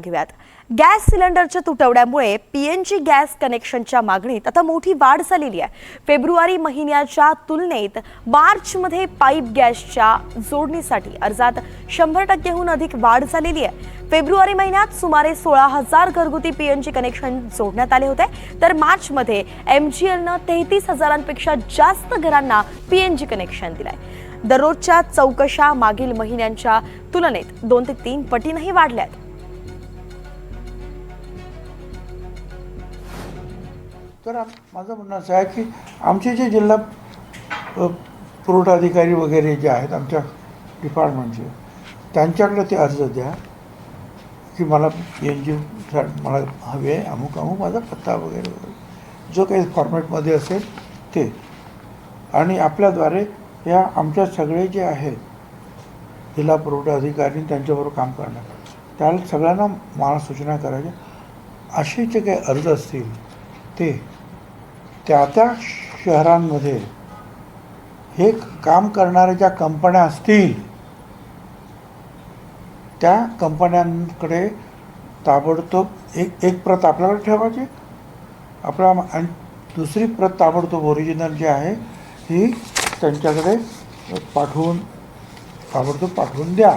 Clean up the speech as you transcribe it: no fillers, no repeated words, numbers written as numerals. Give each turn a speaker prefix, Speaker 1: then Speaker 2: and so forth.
Speaker 1: घेऊयात. गॅस सिलेंडरच्या तुटवड्यामुळे PNG gas कनेक्शनच्या मागणीत आता मोठी वाढ झालेली आहे. फेब्रुवारी महिन्याच्या तुलनेत मार्चमध्ये पाईप गॅसच्या जोडणीसाठी अर्जात 100% अधिक वाढ झालेली आहे. फेब्रुवारी महिन्यात सुमारे 16,000 घरगुती पीएनजी कनेक्शन जोडण्यात आले होते, तर मार्चमध्ये एमजीएलनं 33,000पेक्षा जास्त घरांना पीएनजी कनेक्शन दिलंय. दररोजच्या चौकशा मागील महिन्यांच्या तुलनेत 2 ते 3 पटीनेही वाढल्यात.
Speaker 2: तर माझं म्हणणं असं आहे की आमचे जे जिल्हा पुरवठा अधिकारी वगैरे जे आहेत आमच्या डिपार्टमेंटचे, त्यांच्याकडे ते अर्ज द्या की मला PNG मला हवे आहे, अमुक माझा पत्ता वगैरे वगैरे जो काही फॉर्मॅटमध्ये असेल ते, आणि आपल्याद्वारे या आमच्या सगळे जे आहेत जिल्हा पुरवठा अधिकारी त्यांच्याबरोबर काम करणार, त्याला सगळ्यांना मला सूचना करायच्या. असे जे काही अर्ज असतील ते त्या शहरांमध्ये हे काम करणाऱ्या ज्या कंपन्या असतील त्या कंपन्यांकडे ताबडतोब एक प्रत आपल्याकडे ठेवायची, आणि दुसरी प्रत ताबडतोब ओरिजिनल जी आहे ही त्यांच्याकडे ताबडतोब पाठवून द्या.